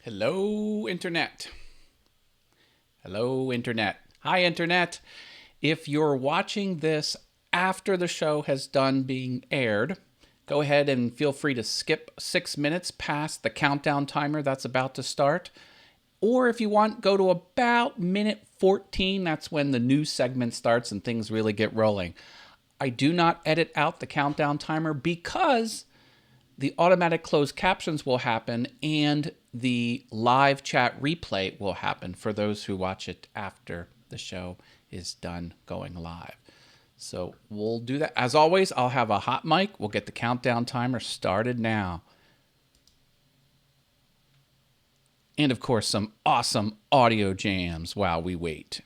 Hello, Internet. Hello, Internet. Hi, Internet. If you're watching this after the show has done being aired, go ahead and feel free to skip 6 minutes past the countdown timer that's about to start. Or if you want, go to about minute 14. That's when the news segment starts and things really get rolling. I do not edit out the countdown timer because the automatic closed captions will happen and the live chat replay will happen for those who watch it after the show is done going live. So we'll do that. As always, I'll have a hot mic. We'll get the countdown timer started now. And of course, some awesome audio jams while we wait.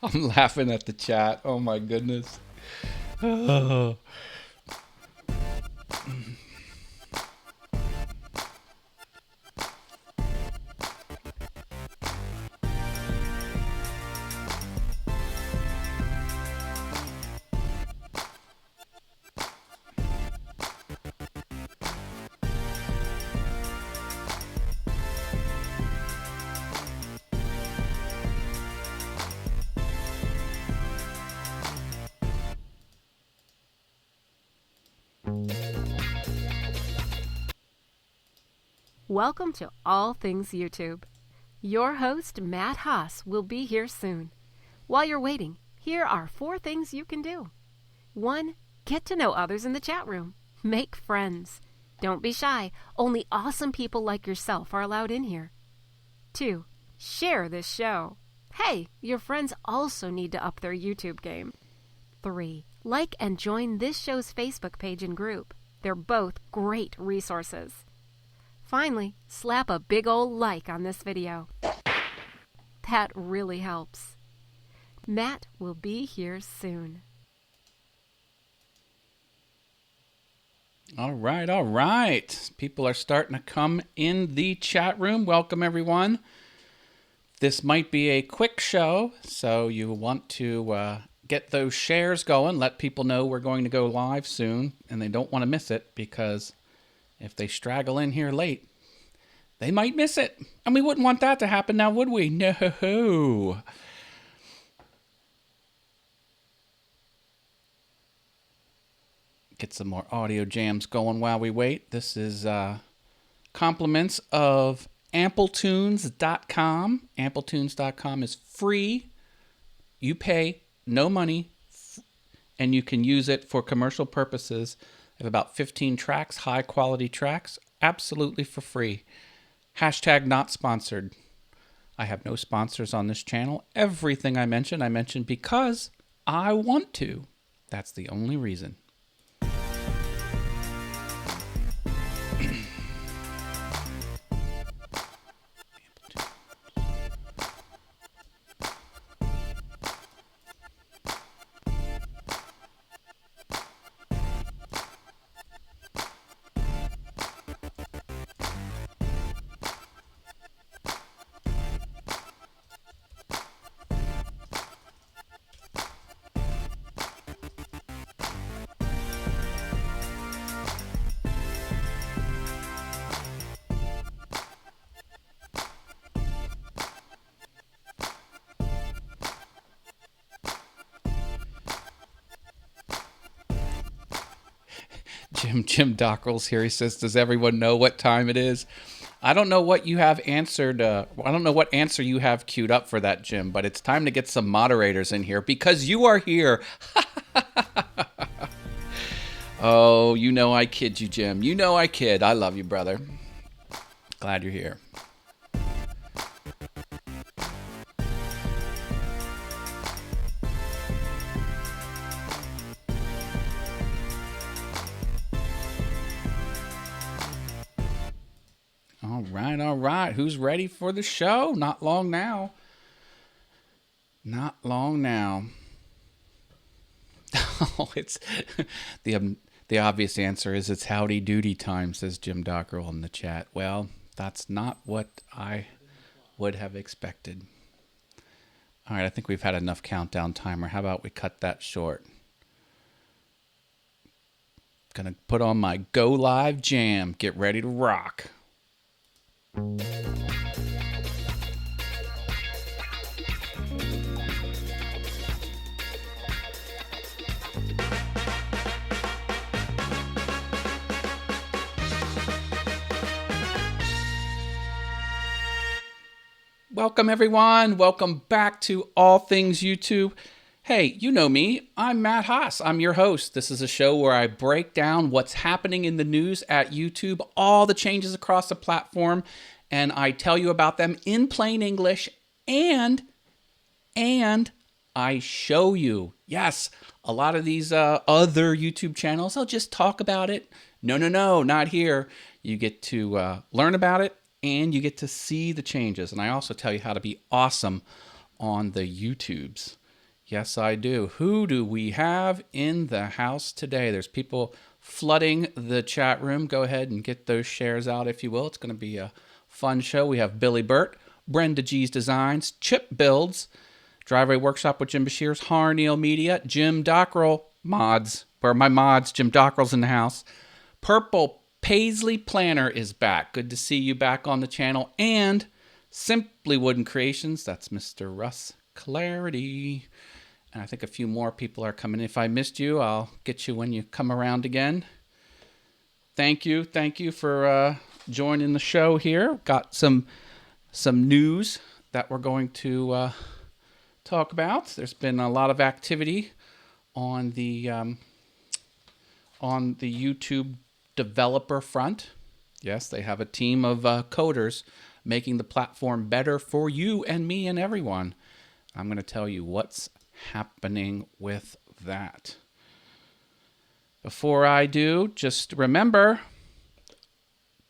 I'm laughing at the chat. Oh my goodness. Oh. Welcome to All Things YouTube. Your host, Matt Haas, will be here soon. While you're waiting, here are 4 things you can do. 1. Get to know others in the chat room. Make friends. Don't be shy. Only awesome people like yourself are allowed in here. 2. Share this show. Hey, your friends also need to up their YouTube game. 3. Like and join this show's Facebook page and group. They're both great resources. Finally, slap a big ol' like on this video. That really helps. Matt will be here soon. All right. People are starting to come in the chat room. Welcome, everyone. This might be a quick show, so you want to get those shares going. Let people know we're going to go live soon, and they don't want to miss it because if they straggle in here late, they might miss it. And we wouldn't want that to happen now, would we? No. Get some more audio jams going while we wait. This is compliments of Amplitunes.com. Amplitunes.com is free. You pay no money, and you can use it for commercial purposes. I have about 15 tracks, high quality tracks, absolutely for free. Hashtag not sponsored. I have no sponsors on this channel. Everything I mention because I want to. That's the only reason. Jim Dockrell's here. He says, does everyone know what time it is? I don't know what you have answered. I don't know what answer you have queued up for that, Jim, but it's time to get some moderators in here because you are here. Oh, you know I kid you, Jim. You know I kid. I love you, brother. Glad you're here. All right. Who's ready for the show? Not long now. Not long now. Oh, it's the obvious answer is it's howdy doody time, says Jim Dockrell in the chat. Well, that's not what I would have expected. All right, I think we've had enough countdown timer. How about we cut that short? Gonna put on my Go Live jam. Get ready to rock. Welcome, everyone. Welcome back to All Things YouTube. Hey, you know me. I'm Matt Haas. I'm your host. This is a show where I break down what's happening in the news at YouTube, all the changes across the platform, and I tell you about them in plain English, and I show you. Yes, a lot of these other YouTube channels, they'll just talk about it. No, not here. You get to learn about it, and you get to see the changes. And I also tell you how to be awesome on the YouTubes. Yes, I do. Who do we have in the house today? There's people flooding the chat room. Go ahead and get those shares out, if you will. It's going to be a fun show. We have Billy Burt, Brenda G's Designs, Chip Builds, Driveway Workshop with Jim Bashir's, Harneal Media, Jim Dockrell, Mods. Where are my mods? Jim Dockrell's in the house. Purple Paisley Planner is back. Good to see you back on the channel. And Simply Wooden Creations, that's Mr. Russ Clarity. And I think a few more people are coming. If I missed you, I'll get you when you come around again. Thank you for joining the show here. Got some news that we're going to talk about. There's been a lot of activity on the YouTube developer front. Yes, they have a team of coders making the platform better for you and me and everyone. I'm going to tell you what's happening with that. Before I do, just remember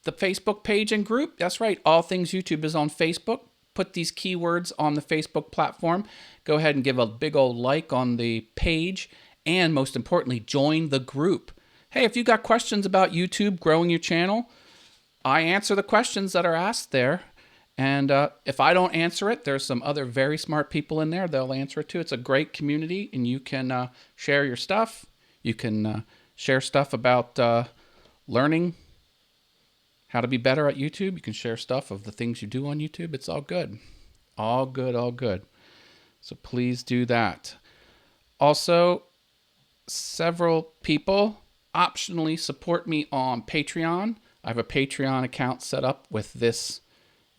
the Facebook page and group. That's right, All Things YouTube is on Facebook. Put these keywords on the Facebook platform. Go ahead and give a big old like on the page. And most importantly, join the group. Hey, if you got questions about YouTube, growing your channel, I answer the questions that are asked there. And if I don't answer it, there's some other very smart people in there. They'll answer it too. It's a great community, and you can share your stuff. You can share stuff about learning how to be better at YouTube. You can share stuff of the things you do on YouTube. It's all good. All good. So please do that. Also, several people optionally support me on Patreon. I have a Patreon account set up with this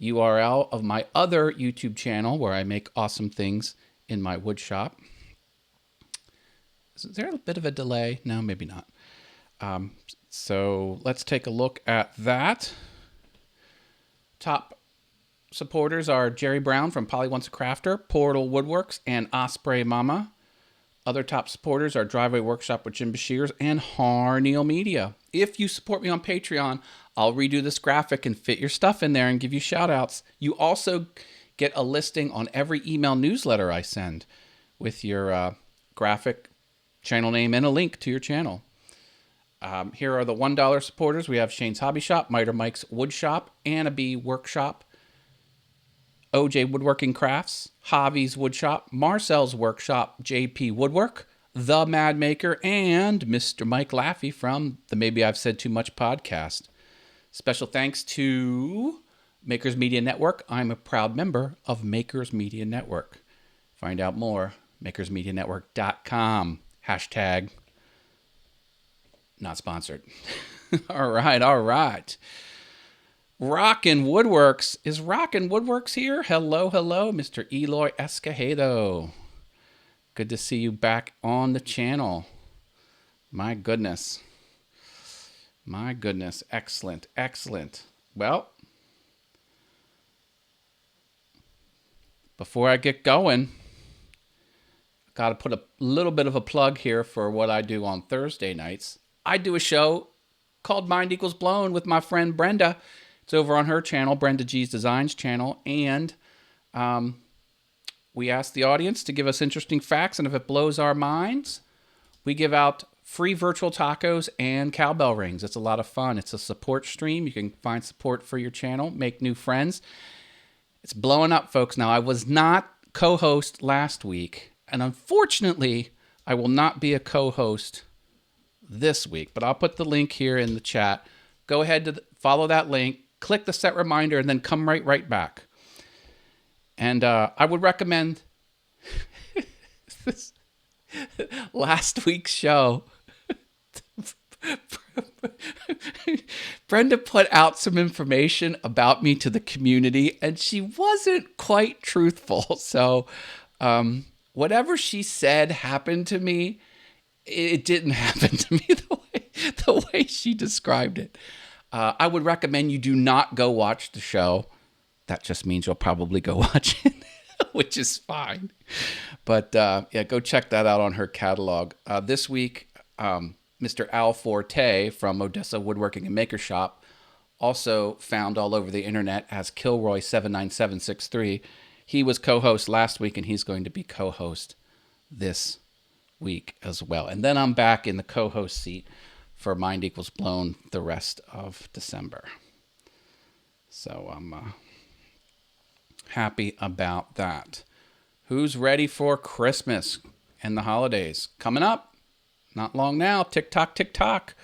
URL of my other YouTube channel where I make awesome things in my wood shop. Is there a bit of a delay? No, maybe not. So let's take a look at that. Top supporters are Jerry Brown from Polly Wants a Crafter, Portal Woodworks, and Osprey Mama. Other top supporters are Driveway Workshop with Jim Bashir's and Harneal Media. If you support me on Patreon, I'll redo this graphic and fit your stuff in there and give you shout outs. You also get a listing on every email newsletter I send with your graphic, channel name, and a link to your channel. Here are the $1 supporters. We have Shane's Hobby Shop, Miter Mike's Wood Shop, Anna B Workshop, OJ Woodworking Crafts, Javi's Wood Shop, Marcel's Workshop, JP Woodwork, The Mad Maker, and Mr. Mike Laffey from the Maybe I've Said Too Much podcast. Special thanks to Makers Media Network. I'm a proud member of Makers Media Network. Find out more, makersmedianetwork.com. Hashtag not sponsored. All right. Rockin' Woodworks. Is Rockin' Woodworks here? Hello, Mr. Eloy Escojedo. Good to see you back on the channel. My goodness. Excellent. Well, before I get going, got to put a little bit of a plug here for what I do on Thursday nights. I do a show called Mind Equals Blown with my friend Brenda. It's over on her channel, Brenda G's Designs channel. And we ask the audience to give us interesting facts. And if it blows our minds, we give out free virtual tacos and cowbell rings. It's a lot of fun. It's a support stream. You can find support for your channel, make new friends. It's blowing up, folks. Now, I was not co-host last week. And unfortunately, I will not be a co-host this week. But I'll put the link here in the chat. Go ahead to follow that link. Click the set reminder and then come right back. And I would recommend this last week's show. Brenda put out some information about me to the community, and she wasn't quite truthful. So whatever she said happened to me, it didn't happen to me the way she described it. I would recommend you do not go watch the show. That just means you'll probably go watch it, which is fine. But yeah, go check that out on her catalog. This week, Mr. Al Forte from Odessa Woodworking and Maker Shop, also found all over the internet as Kilroy79763. He was co-host last week, and he's going to be co-host this week as well. And then I'm back in the co-host seat for Mind Equals Blown the rest of December. So I'm happy about that. Who's ready for Christmas and the holidays? Coming up, not long now. Tick tock.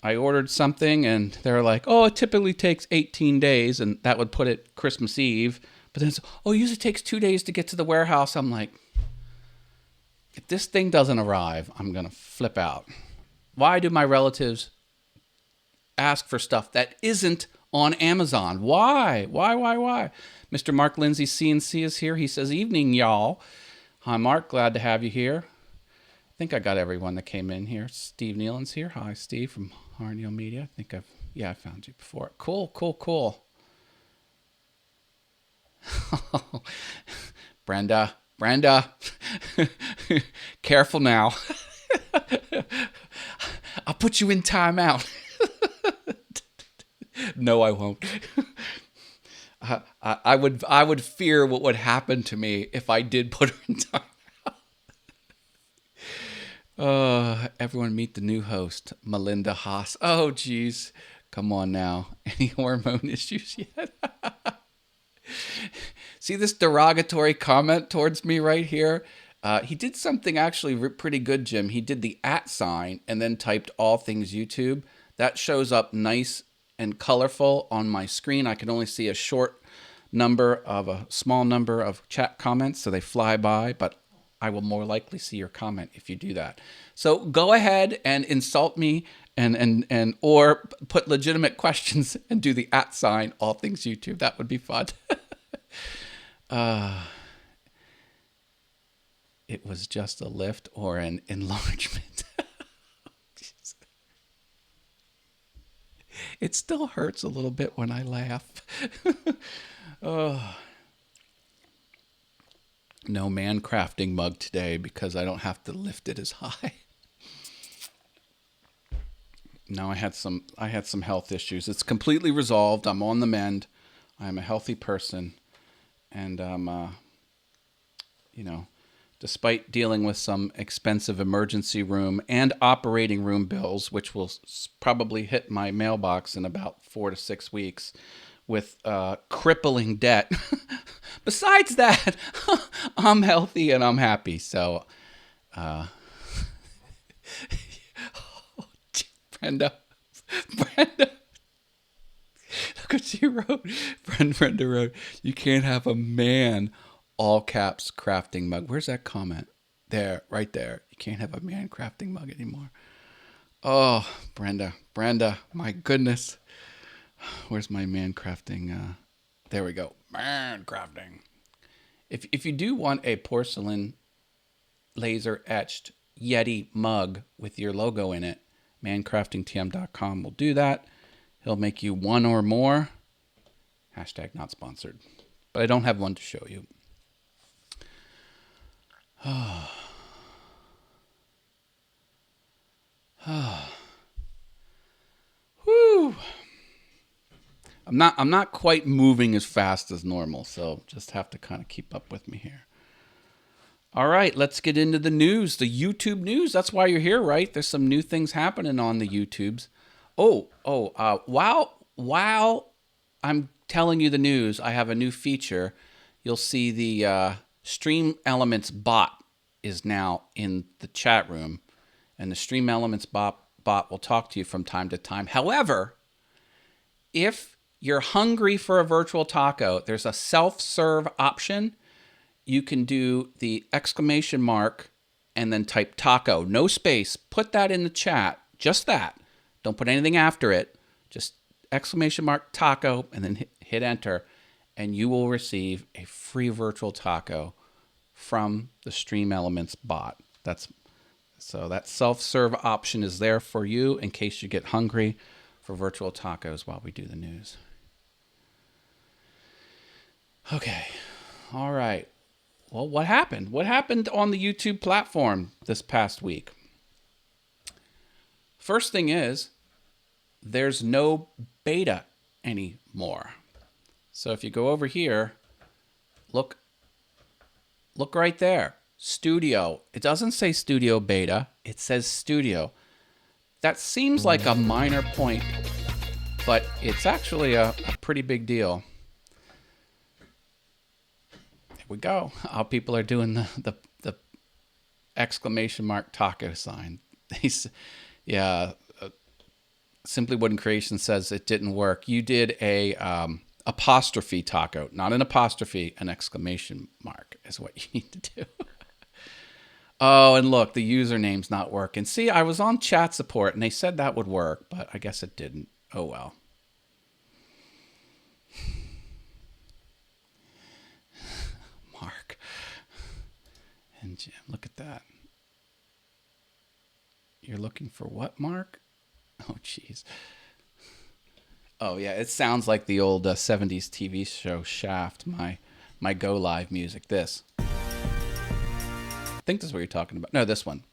I ordered something and they're like, oh, it typically takes 18 days, and that would put it Christmas Eve. But then it's, oh, it usually takes 2 days to get to the warehouse. I'm like, if this thing doesn't arrive, I'm going to flip out. Why do my relatives ask for stuff that isn't on Amazon? Why? Mr. Mark Lindsay CNC is here. He says, evening, y'all. Hi, Mark. Glad to have you here. I think I got everyone that came in here. Steve Nealon's here. Hi, Steve from Harneo Media. I found you before. Cool. Brenda. Careful now. I'll put you in timeout. No, I won't. I would fear what would happen to me if I did put her in timeout. Everyone meet the new host, Melinda Haas. Oh, geez. Come on now. Any hormone issues yet? See this derogatory comment towards me right here? He did something actually pretty good, Jim. He did the @ sign and then typed all things YouTube. That shows up nice and colorful on my screen. I can only see a small number of chat comments, so they fly by, but I will more likely see your comment if you do that. So go ahead and insult me and or put legitimate questions and do the @ sign, all things YouTube. That would be fun. It was just a lift or an enlargement. It still hurts a little bit when I laugh. Oh. No man crafting mug today because I don't have to lift it as high. No, I had some health issues. It's completely resolved. I'm on the mend. I'm a healthy person, and despite dealing with some expensive emergency room and operating room bills, which will probably hit my mailbox in about 4 to 6 weeks, with crippling debt. Besides that, I'm healthy and I'm happy. So, Brenda, look what she wrote. Brenda wrote, you can't have a man, all caps, crafting mug. Where's that comment? There, right there. You can't have a man crafting mug anymore. Oh, Brenda, my goodness. Where's my man crafting? There we go. Man crafting. If you do want a porcelain laser etched Yeti mug with your logo in it, mancraftingtm.com will do that. He'll make you one or more. # not sponsored. but I don't have one to show you. Whew. I'm not quite moving as fast as normal, so just have to kind of keep up with me here. All right, let's get into the news, the YouTube news. That's why you're here, right? There's some new things happening on the YouTubes. While I'm telling you the news, I have a new feature. You'll see the Stream Elements bot is now in the chat room, and the Stream Elements bot will talk to you from time to time. However, if you're hungry for a virtual taco, there's a self-serve option. You can do the exclamation mark and then type taco, no space. Put that in the chat, just that. Don't put anything after it. Just exclamation mark taco and then hit enter, and you will receive a free virtual taco from the Stream Elements bot. So that self-serve option is there for you in case you get hungry for virtual tacos while we do the news. Okay. All right. Well, what happened? What happened on the YouTube platform this past week? First thing is, there's no beta anymore. So if you go over here, look right there. Studio. It doesn't say Studio Beta. It says Studio. That seems like a minor point, but it's actually a pretty big deal. Here we go. How people are doing the exclamation mark taco sign. Simply Wooden Creation says it didn't work. You did a apostrophe taco, not an apostrophe, an exclamation mark is what you need to do. Oh, and look, the username's not working. See, I was on chat support and they said that would work, but I guess it didn't. Oh well. Mark and Jim, look at that. You're looking for what, Mark? Oh, jeez. Oh, yeah, it sounds like the old 70s TV show Shaft, my Go Live music. This. I think this is what you're talking about. No, this one.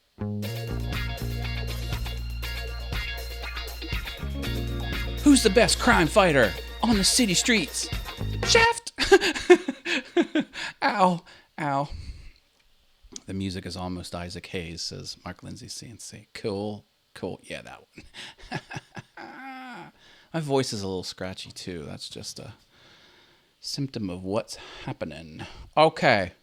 Who's the best crime fighter on the city streets? Shaft! Ow, ow. The music is almost Isaac Hayes, says Mark Lindsay CNC. Cool. Yeah, that one. My voice is a little scratchy, too. That's just a symptom of what's happening. Okay.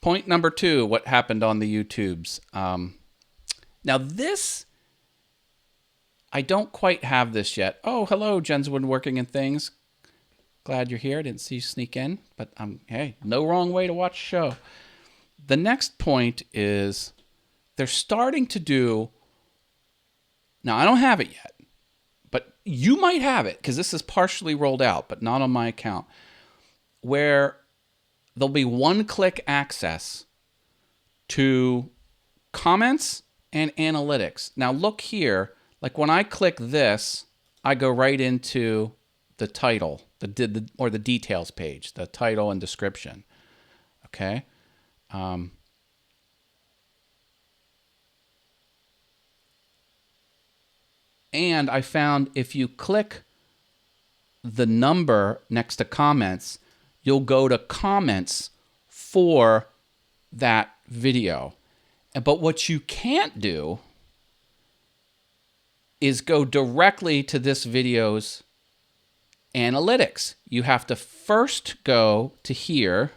Point number 2, what happened on the YouTubes. Now this, I don't quite have this yet. Oh, hello, Jen's Woodworking and Things. Glad you're here. I didn't see you sneak in, but hey, no wrong way to watch a show. The next point is they're starting to do, now I don't have it yet, but you might have it because this is partially rolled out, but not on my account, where there'll be one-click access to comments and analytics. Now look here, like when I click this, I go right into the title, or the details page, the title and description. Okay. And I found if you click the number next to comments, you'll go to comments for that video. But what you can't do is go directly to this video's analytics. You have to first go to here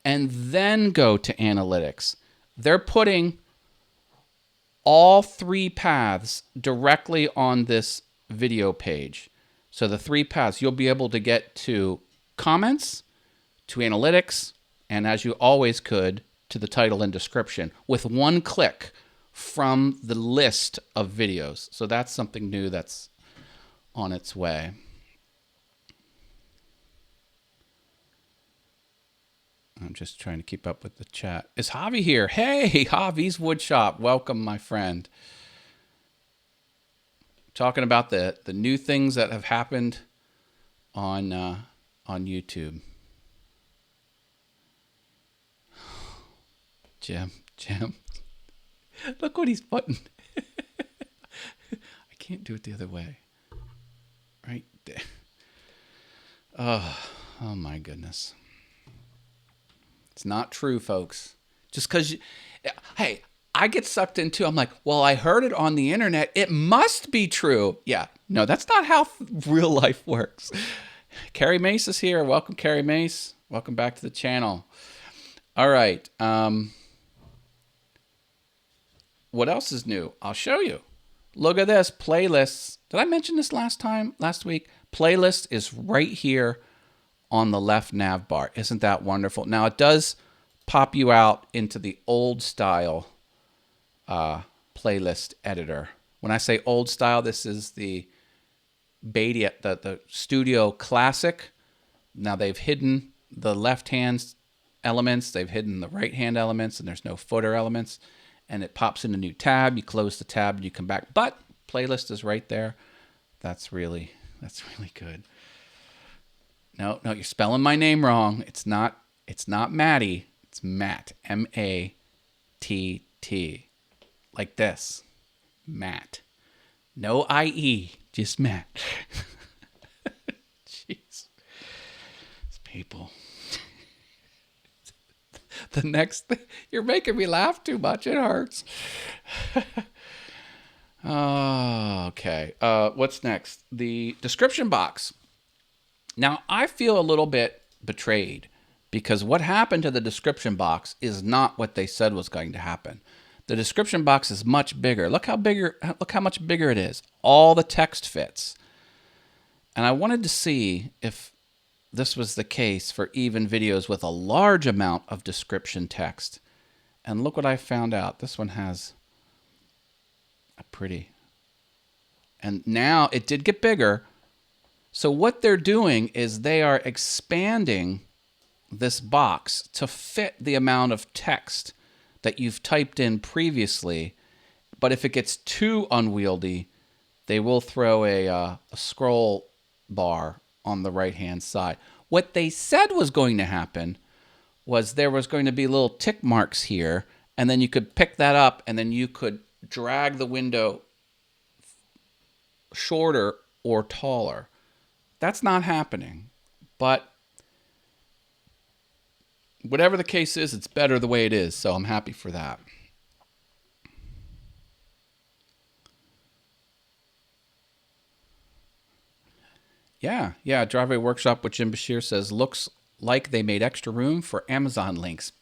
and then go to analytics. They're putting all 3 paths directly on this video page. So the 3 paths, you'll be able to get to comments, to analytics, and as you always could, to the title and description with one click from the list of videos. So that's something new that's on its way. I'm just trying to keep up with the chat. Is Javi here? Hey, Javi's Woodshop. Welcome, my friend. Talking about the new things that have happened on on YouTube. Jim. Look what he's putting. I can't do it the other way. Right there. Oh my goodness. It's not true, folks. Just because hey, I get sucked into, I'm like, well, I heard it on the internet. It must be true. Yeah, no, that's not how real life works. Carrie Mace is here. Welcome, Carrie Mace. Welcome back to the channel. All right. What else is new? I'll show you. Look at this. Playlists. Did I mention this last week? Playlist is right here on the left nav bar. Isn't that wonderful? Now, it does pop you out into the old style playlist editor. When I say old style, this is the beta, the Studio Classic. Now they've hidden the left-hand elements, they've hidden the right-hand elements, and there's no footer elements. And it pops in a new tab. You close the tab, and you come back. But playlist is right there. That's really good. No, you're spelling my name wrong. It's not Matty. It's Matt. M-A-T-T. Like this. Matt. No I-E. Just Matt. Jeez. These people. The next thing. You're making me laugh too much. It hurts. Oh, okay. What's next? The description box. Now, I feel a little bit betrayed because what happened to the description box is not what they said was going to happen. The description box is much bigger. Look how much bigger it is. All the text fits. And I wanted to see if this was the case for even videos with a large amount of description text. And look what I found out. This one has a pretty. And now it did get bigger. So what they're doing is they are expanding this box to fit the amount of text that you've typed in previously. But if it gets too unwieldy, they will throw a scroll bar on the right-hand side. What they said was going to happen was there was going to be little tick marks here, and then you could pick that up, and then you could drag the window shorter or taller. That's not happening. But whatever the case is, it's better the way it is, so I'm happy for that. Yeah. Driveway Workshop with Jim Bashir says, looks like they made extra room for Amazon links.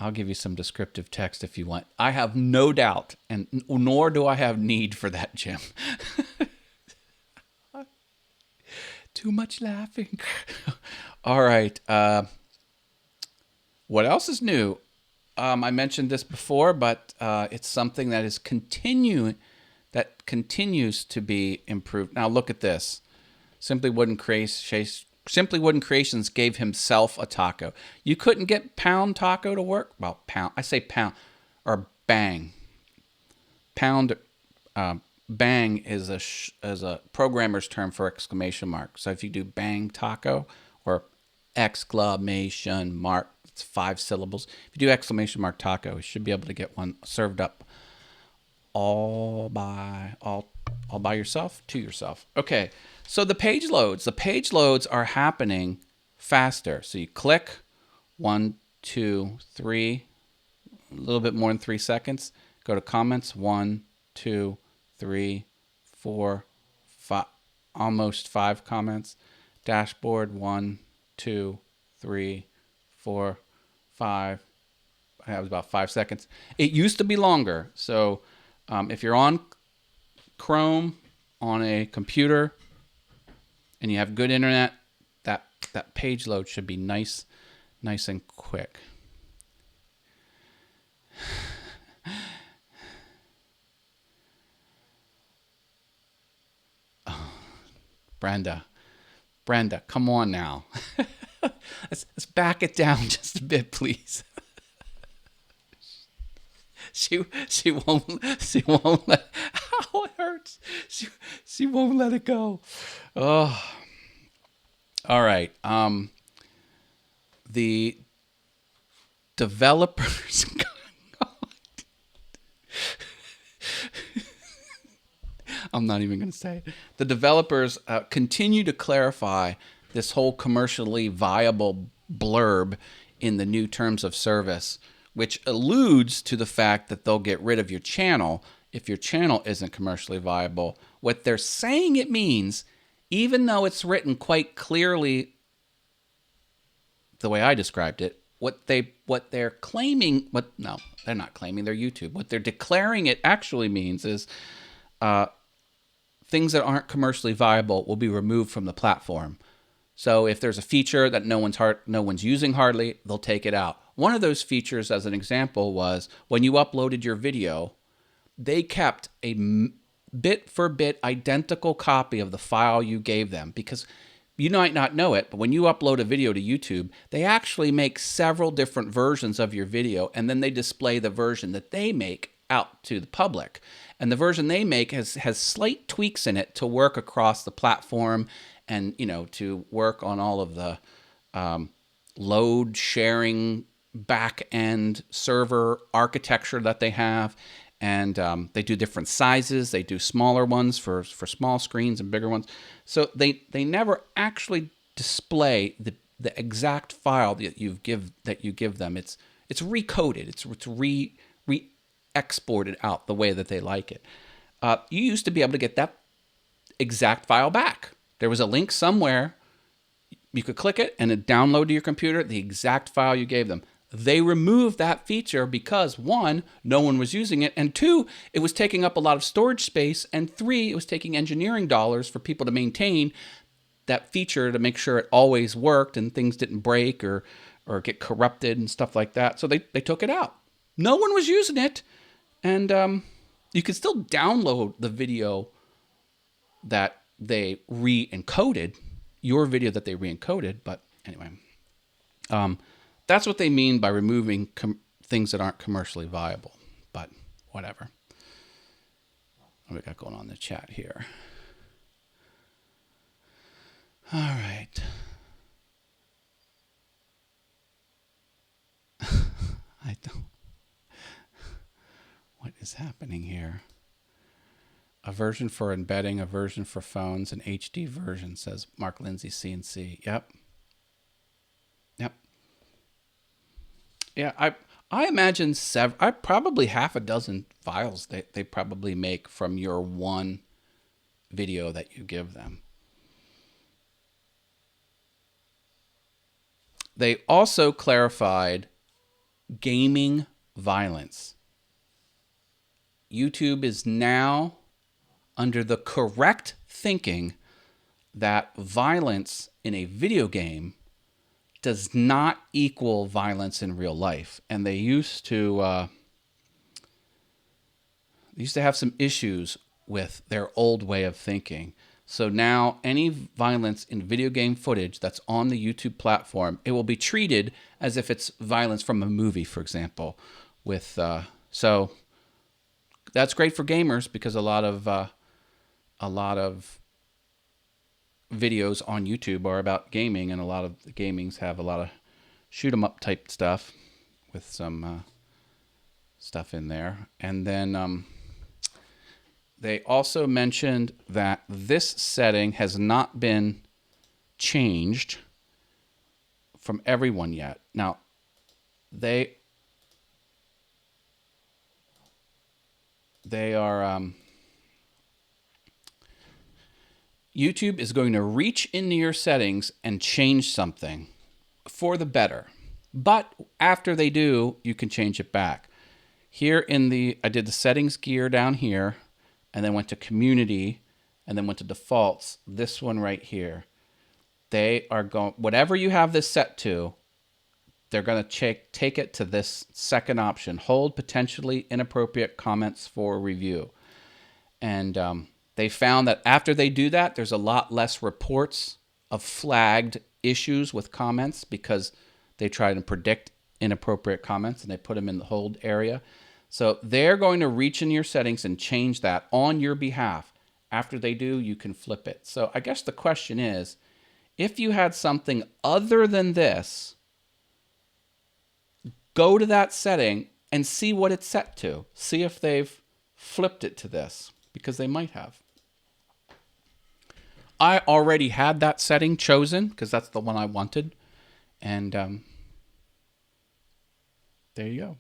I'll give you some descriptive text if you want. I have no doubt, and nor do I have need for that, Jim. Too much laughing. All right. What else is new? I mentioned this before, but it's something that is continues to be improved. Now look at this. Simply Wooden Creations gave himself a taco. You couldn't get Pound Taco to work? Well, Pound. I say Pound or Bang. Pound. Bang is a programmer's term for exclamation mark. So if you do Bang Taco or exclamation mark, it's 5 syllables. If you do exclamation mark taco, you should be able to get one served up all by yourself to yourself. Okay, so the page loads are happening faster. So you click 1, 2, 3, a little bit more than 3 seconds. Go to comments 1, 2, 3, 4, 5, almost 5 comments. Dashboard 1, 2, 3, 4, 5. That was about 5 seconds. It used to be longer. So if you're on Chrome on a computer and you have good internet, that page load should be nice and quick. Oh, Brenda, come on now. Let's back it down just a bit, please. she won't let. How it hurts. She won't let it go. Oh, all right. The developers. I'm not even going to say it. The developers continue to clarify this whole commercially viable blurb in the new terms of service, which alludes to the fact that they'll get rid of your channel if your channel isn't commercially viable. What they're saying it means, even though it's written quite clearly the way I described it, they're claiming, no, they're not claiming, they're YouTube. What they're declaring it actually means is things that aren't commercially viable will be removed from the platform. So if there's a feature that no one's using hardly, they'll take it out. One of those features, as an example, was when you uploaded your video, they kept a bit for bit identical copy of the file you gave them, because you might not know it, but when you upload a video to YouTube, they actually make several different versions of your video, and then they display the version that they make out to the public. And the version they make has slight tweaks in it to work across the platform, and to work on all of the load sharing back end server architecture that they have. And they do different sizes. They do smaller ones for small screens and bigger ones. So they never actually display the exact file that you give them. It's recoded. It's exported out the way that they like it. You used to be able to get that exact file back. There was a link somewhere. You could click it and it download to your computer the exact file you gave them. They removed that feature because, one, no one was using it, and two, it was taking up a lot of storage space, and three, it was taking engineering dollars for people to maintain that feature to make sure it always worked and things didn't break or get corrupted and stuff like that. So they took it out. No one was using it. And you can still download the video that they re-encoded, your video that they re-encoded. But anyway, that's what they mean by removing things that aren't commercially viable. But whatever. What do we got going on in the chat here? All right. I don't. What is happening here? A version for embedding, a version for phones, an HD version, says Mark Lindsay CNC. Yep. Yeah, I imagine probably half a dozen files they probably make from your one video that you give them. They also clarified gaming violence. YouTube is now under the correct thinking that violence in a video game does not equal violence in real life. And they used to have some issues with their old way of thinking. So now any violence in video game footage that's on the YouTube platform, it will be treated as if it's violence from a movie, for example. So that's great for gamers, because a lot of videos on YouTube are about gaming, and a lot of the gamings have a lot of shoot 'em up type stuff with some stuff in there. And then they also mentioned that this setting has not been changed from everyone yet. Now, they are YouTube is going to reach into your settings and change something for the better. But after they do, you can change it back. Here I did the settings gear down here, and then went to community, and then went to defaults. This one right here. They are going, whatever you have this set to, they're going to take it to this second option, hold potentially inappropriate comments for review. And they found that after they do that, there's a lot less reports of flagged issues with comments, because they try to predict inappropriate comments and they put them in the hold area. So they're going to reach in your settings and change that on your behalf. After they do, you can flip it. So I guess the question is, if you had something other than this, go to that setting and see what it's set to. See if they've flipped it to this, because they might have. I already had that setting chosen because that's the one I wanted. And there you go.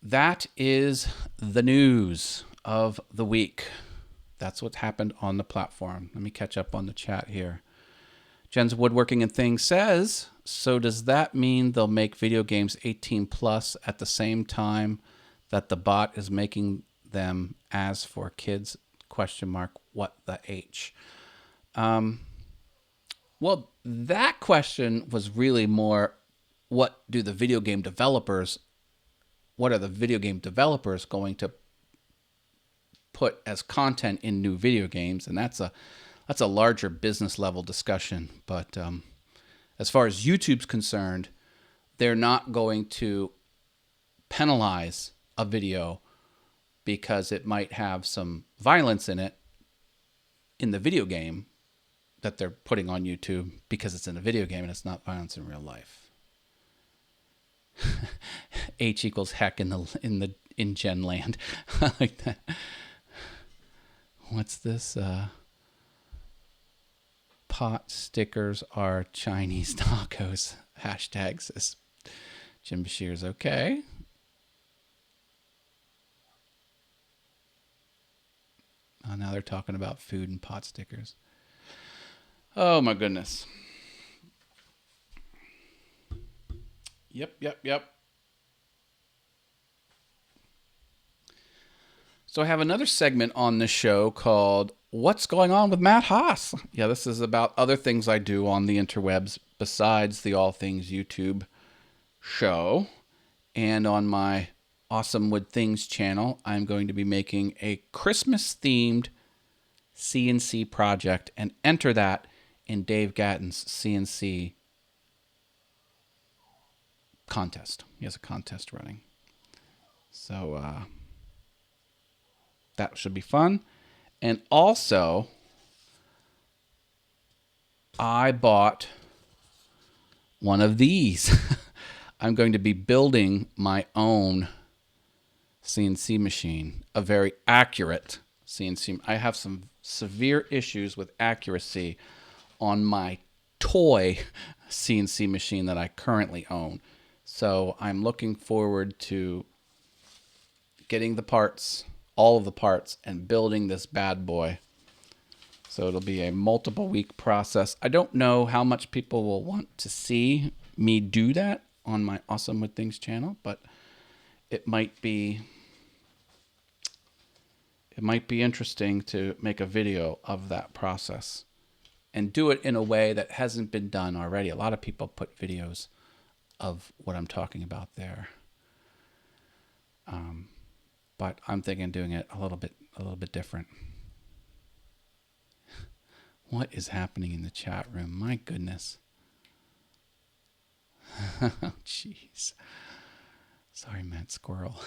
That is the news of the week. That's what happened on the platform. Let me catch up on the chat here. Jen's Woodworking and Things says, so does that mean they'll make video games 18 plus at the same time that the bot is making them? As for kids, ? What the H? Well, that question was really more, what are the video game developers going to put as content in new video games? And that's a larger business level discussion. But as far as YouTube's concerned, they're not going to penalize a video because it might have some violence in it in the video game that they're putting on YouTube, because it's in a video game and it's not violence in real life. H equals heck in Gen land. I like that. What's this? Pot stickers are Chinese tacos. Hashtag says Jim Bashir's okay. Oh, now they're talking about food and pot stickers. Oh my goodness. Yep. So I have another segment on this show called What's Going On with Matt Haas? Yeah, this is about other things I do on the interwebs besides the All Things YouTube show. And on my Awesome Wood Things channel, I'm going to be making a Christmas-themed CNC project and enter that in Dave Gatton's CNC contest. He has a contest running. So that should be fun. And also, I bought one of these. I'm going to be building my own CNC machine, a very accurate CNC. I have some severe issues with accuracy on my toy CNC machine that I currently own. So I'm looking forward to getting the parts, all of the parts, and building this bad boy. So it'll be a multiple week process. I don't know how much people will want to see me do that on my Awesome Wood Things channel, but it might be interesting to make a video of that process and do it in a way that hasn't been done already. A lot of people put videos of what I'm talking about there. But I'm thinking doing it a little bit different. What is happening in the chat room? My goodness. Oh, jeez. Sorry, Matt Squirrel.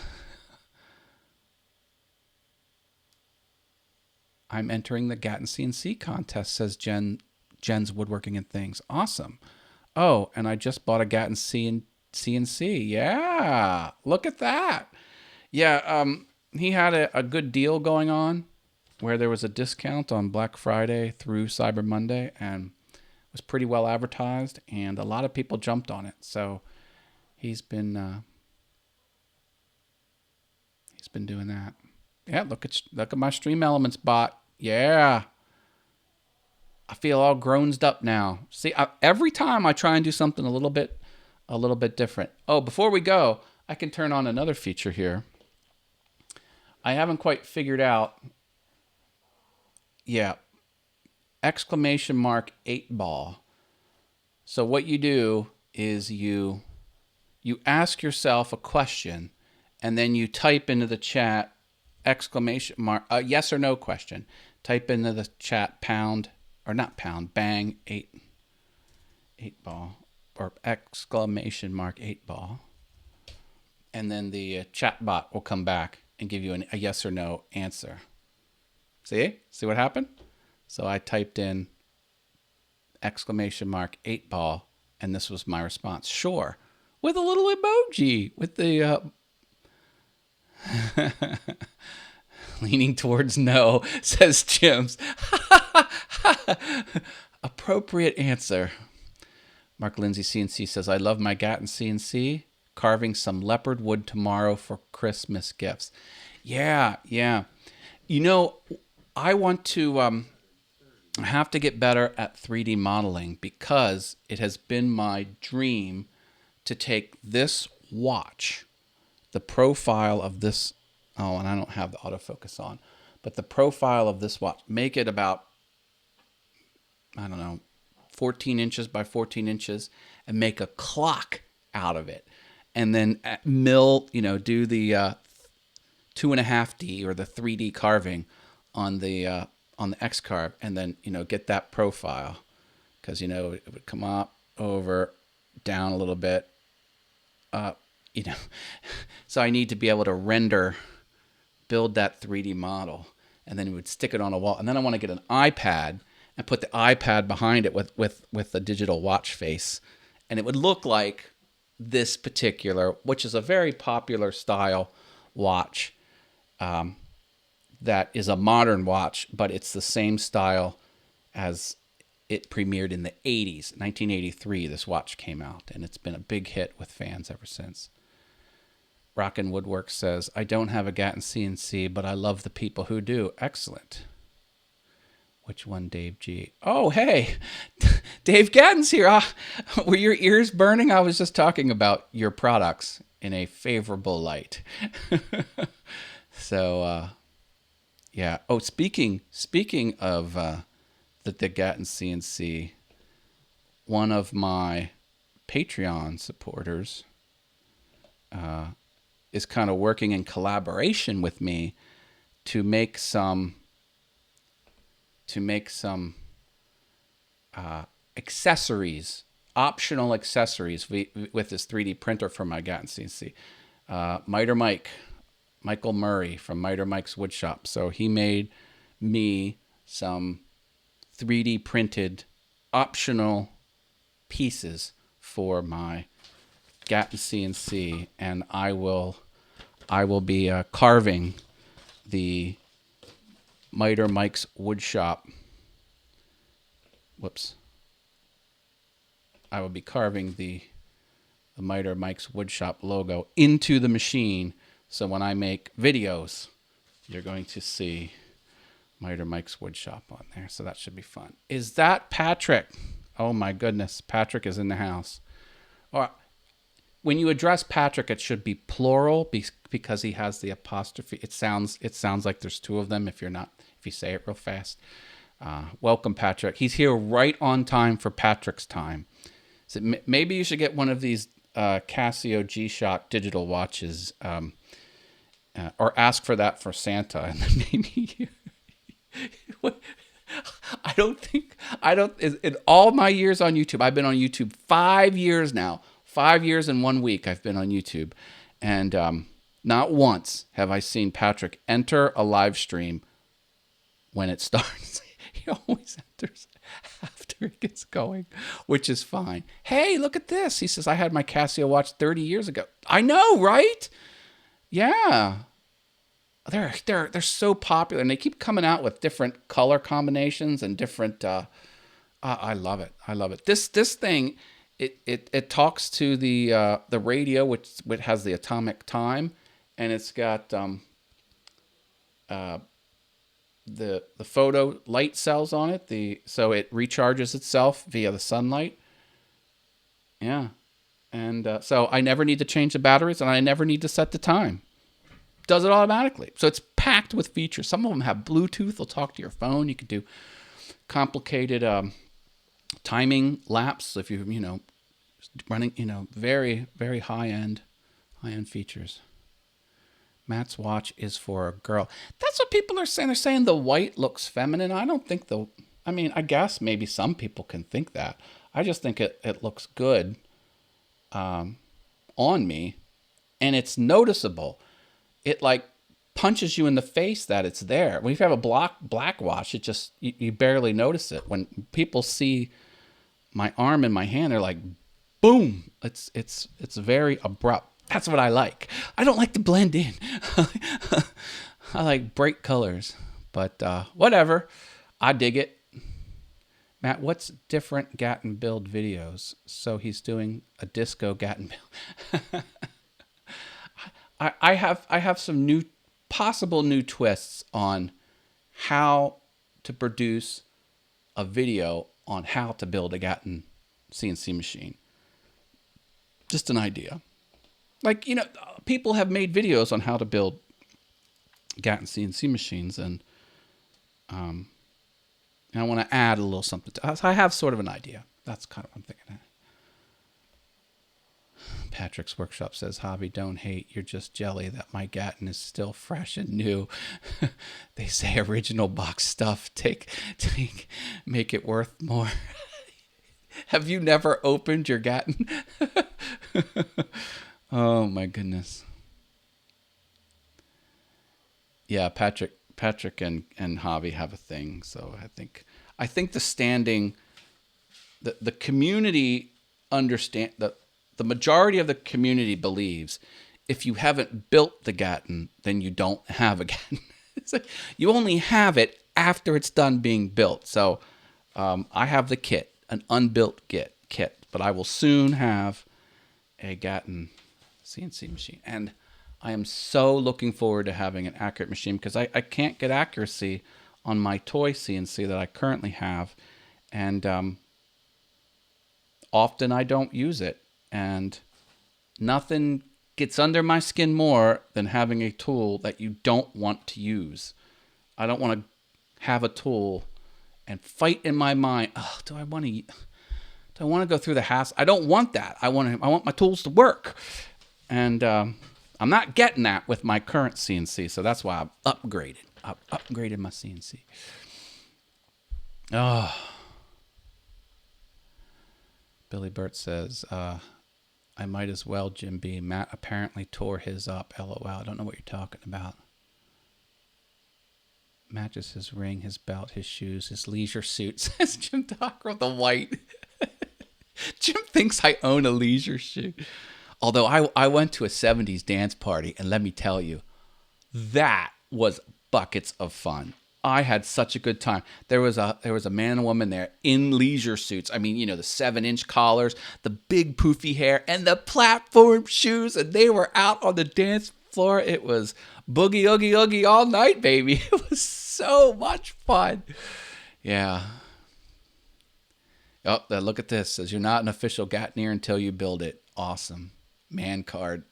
I'm entering the Gatton CNC contest, says Jen's Woodworking and Things. Awesome. Oh, and I just bought a Gatton CNC. Yeah, look at that. Yeah, he had a good deal going on where there was a discount on Black Friday through Cyber Monday, and it was pretty well advertised, and a lot of people jumped on it. So he's been doing that. Yeah, look at my Stream Elements bot. Yeah. I feel all growned up now. See, every time I try and do something a little bit different. Oh, before we go, I can turn on another feature here. I haven't quite figured out. Yeah. ! 8 ball. So what you do is you ask yourself a question, and then you type into the chat ! Yes or no question. Type into the chat bang 8 ball or ! 8 ball. and then the chat bot will come back and give you a yes or no answer. See what happened? So I typed in exclamation mark 8-ball, and this was my response. Sure, with a little emoji with the leaning towards no, says Jim's. Appropriate answer. Mark Lindsay CNC says, I love my Gatton CNC. Carving some leopard wood tomorrow for Christmas gifts. Yeah. You know, I want to have to get better at 3D modeling because it has been my dream to take this watch, the profile of this, and I don't have the autofocus on, but the profile of this watch, make it about, 14 inches by 14 inches and make a clock out of it. And then do the 2.5D or the 3D carving on the X-Carve, and then, get that profile. Because, it would come up, over, down a little bit, up, So I need to be able to build that 3D model, and then we would stick it on a wall. And then I want to get an iPad and put the iPad behind it with the digital watch face. And it would look like this particular, which is a very popular style watch, that is a modern watch, but it's the same style as it premiered in the 80s. 1983, this watch came out, and it's been a big hit with fans ever since. Rockin' Woodwork says, I don't have a Gatton CNC, but I love the people who do. Excellent. Which one, Dave G? Oh, hey, Dave Gatton's here. Were your ears burning? I was just talking about your products in a favorable light. So, yeah. Oh, speaking of the Gatton CNC, one of my Patreon supporters is kind of working in collaboration with me to make some accessories, optional accessories with this 3D printer for my Gatton CNC. Miter Michael Murray from Miter Mike's Woodshop. So he made me some 3D printed optional pieces for my Gatton CNC, and I will be carving the Miter Mike's Woodshop. I will be carving the Miter Mike's Woodshop logo into the machine. So when I make videos, you're going to see Miter Mike's Woodshop on there. So that should be fun. Is that Patrick? Oh my goodness. Patrick is in the house. Or when you address Patrick, it should be plural because he has the apostrophe. It sounds like there's two of them if you say it real fast. Welcome, Patrick. He's here right on time for Patrick's time. So maybe you should get one of these Casio G-Shock digital watches, or ask for that for Santa, and then maybe in all my years on YouTube, I've been on YouTube 5 years now. 5 years and 1 week I've been on YouTube, and not once have I seen Patrick enter a live stream when it starts. He always enters after it gets going, which is fine. Hey, look at this. He says, I had my Casio watch 30 years ago. I know, right? Yeah. They're so popular, and they keep coming out with different color combinations and different I love it. I love it. This thing, it talks to the radio, which has the atomic time, and it's got the photo light cells on it. So it recharges itself via the sunlight. Yeah, and so I never need to change the batteries, and I never need to set the time. Does it automatically. So it's packed with features. Some of them have Bluetooth. They'll talk to your phone. You can do complicated timing lapse if you running very, very high-end features. Matt's watch is for a girl. That's what people are saying. They're saying the white looks feminine. I don't think I guess maybe some people can think that. I just think it looks good on me. and it's noticeable. It like punches you in the face that it's there. When you have a black wash, it just, you barely notice it. When people see my arm and my hand, they're like, boom. It's very abrupt. That's what I like. I don't like to blend in. I like bright colors, but whatever. I dig it. Matt, what's different Gatton build videos? So he's doing a disco Gatton build. I have some possible new twists on how to produce a video on how to build a Gatton CNC machine. Just an idea. Like, people have made videos on how to build Gatton CNC machines, and I want to add a little something to us. I have sort of an idea. That's kind of what I'm thinking. Patrick's Workshop says, Javi, don't hate. You're just jelly that my Gatton is still fresh and new. They say original box stuff. Make it worth more. Have you never opened your Gatton? Oh my goodness. Yeah, Patrick and Javi have a thing. So I think the community understand that the majority of the community believes if you haven't built the Gatton, then you don't have a Gatton. It's like you only have it after it's done being built. So I have the kit, an unbuilt kit, but I will soon have a Gatton CNC machine. And I am so looking forward to having an accurate machine because I can't get accuracy on my toy CNC that I currently have. And often I don't use it. And nothing gets under my skin more than having a tool that you don't want to use. I don't want to have a tool and fight in my mind. Oh, do I want to go through the hassle? I don't want that. I want my tools to work. And I'm not getting that with my current CNC, so that's why I've upgraded. I've upgraded my CNC. Oh. Billy Burt says, I might as well, Jim B. Matt apparently tore his up. LOL. I don't know what you're talking about. Matches his ring, his belt, his shoes, his leisure suit, says Jim Docker, the white. Jim thinks I own a leisure suit. Although I went to a 70s dance party, and let me tell you, that was buckets of fun. I had such a good time. There was a man and a woman there in leisure suits. I mean, the 7-inch collars, the big poofy hair, and the platform shoes, and they were out on the dance floor. It was boogie, oogie, oogie all night, baby. It was so much fun. Yeah. Oh, look at this. Says you're not an official Gattoneer until you build it. Awesome. Man card.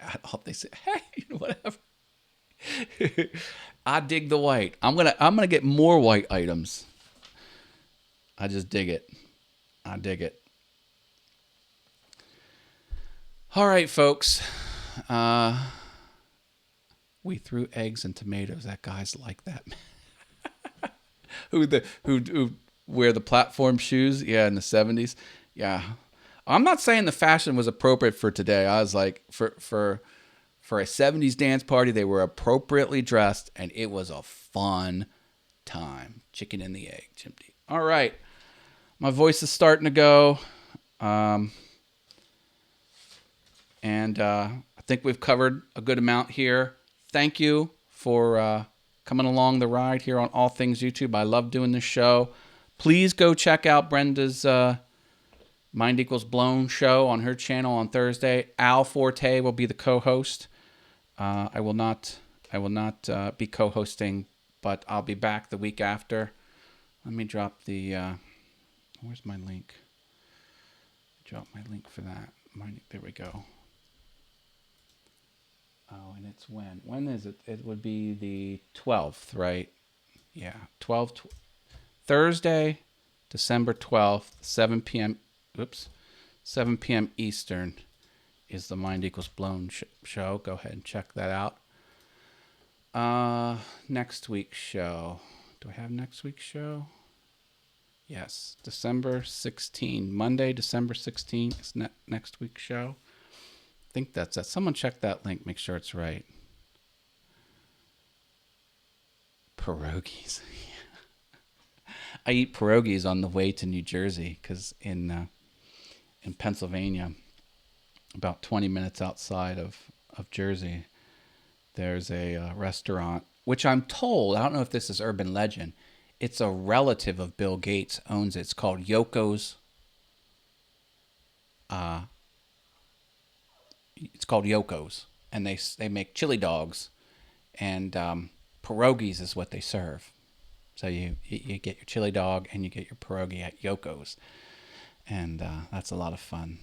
They say, hey, whatever. I dig the white. I'm gonna get more white items. I just dig it. I dig it. All right, folks. We threw eggs and tomatoes. That guy's like that. who wear the platform shoes? Yeah, in the 70s. Yeah. I'm not saying the fashion was appropriate for today. I was like, for a 70s dance party, they were appropriately dressed, and it was a fun time. Chicken and the egg, Jim D. All right. My voice is starting to go. And I think we've covered a good amount here. Thank you for coming along the ride here on All Things YouTube. I love doing this show. Please go check out Brenda's Mind Equals Blown show on her channel on Thursday. Al Forte will be the co-host. I will not be co-hosting, but I'll be back the week after. Let me drop the. Where's my link? Drop my link for that. There we go. Oh, and it's when? When is it? It would be the 12th, right? Yeah, 12th. Thursday, December 12th, 7 p.m. 7 p.m. Eastern is the Mind Equals Blown show. Go ahead and check that out. Next week's show. Do I have next week's show? Yes, December 16. Monday, December 16th is next week's show. think that's it. Someone check that link. Make sure it's right. Pierogies. I eat pierogies on the way to New Jersey because in Pennsylvania, about 20 minutes outside of Jersey, there's a restaurant, which I'm told, I don't know if this is urban legend, it's a relative of Bill Gates owns it. It's called Yoko's. It's called Yoko's, and they make chili dogs, and pierogies is what they serve. So you get your chili dog and you get your pierogi at Yoko's, and that's a lot of fun.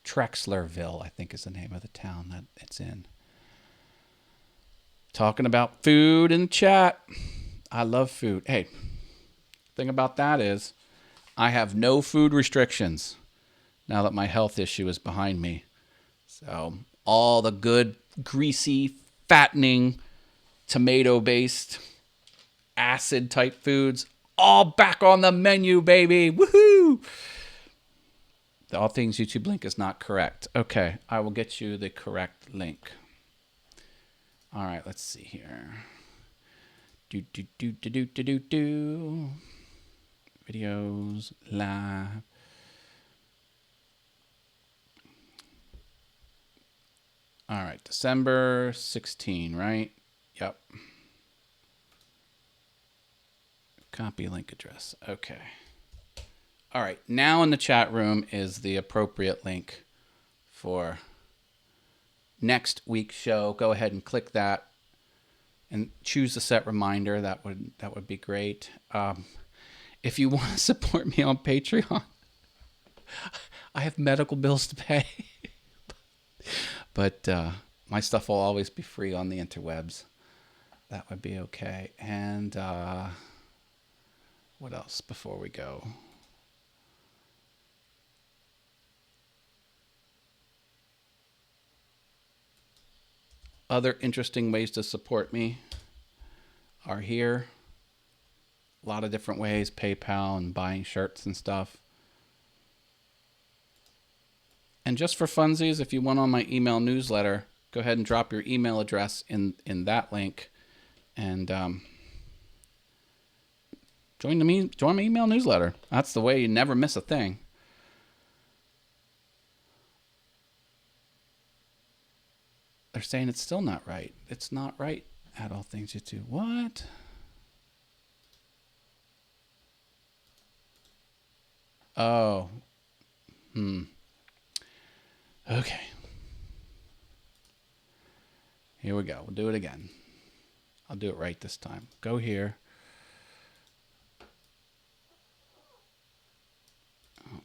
Trexlerville, I think, is the name of the town that it's in. Talking about food in the chat. I love food. Hey, thing about that is I have no food restrictions now that my health issue is behind me. So all the good, greasy, fattening, tomato-based, acid-type foods, all back on the menu, baby. Woohoo! The All Things YouTube link is not correct. Okay, I will get you the correct link. All right, let's see here. Videos, live. All right, December 16, right? Yep. Copy link address. Okay. All right, now in the chat room is the appropriate link for next week's show. Go ahead and click that and choose the set reminder. That would be great. If you want to support me on Patreon, I have medical bills to pay. But my stuff will always be free on the interwebs. That would be okay. And what else before we go? Other interesting ways to support me are here. A lot of different ways, PayPal and buying shirts and stuff. And just for funsies, if you want on my email newsletter, go ahead and drop your email address in that link, and join my email newsletter. That's the way you never miss a thing. They're saying it's still not right. It's not right at All Things YouTube. What? Oh. Okay. Here we go. We'll do it again. I'll do it right this time. Go here. Oh.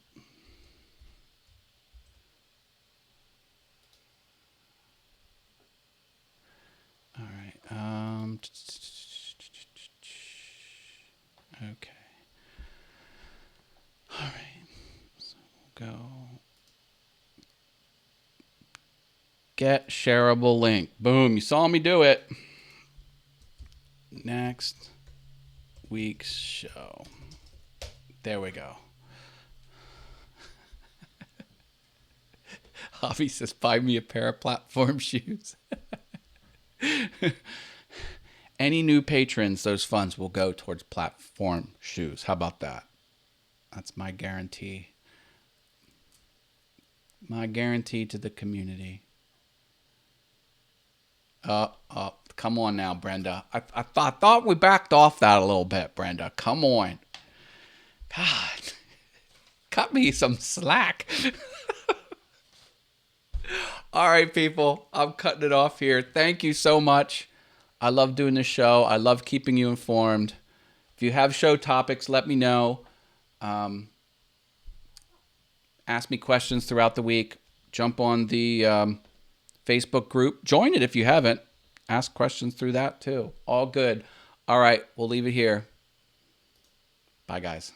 All right. Okay. All right. So we'll go. Get shareable link. Boom. You saw me do it. Next week's show. There we go. Javi says, buy me a pair of platform shoes. Any new patrons, those funds will go towards platform shoes. How about that? That's my guarantee. My guarantee to the community. Come on now, Brenda. I thought we backed off that a little bit, Brenda. Come on. God. Cut me some slack. All right, people. I'm cutting it off here. Thank you so much. I love doing this show. I love keeping you informed. If you have show topics, let me know. Ask me questions throughout the week. Jump on the Facebook group. Join it if you haven't. Ask questions through that too. All good. All right, we'll leave it here. Bye, guys.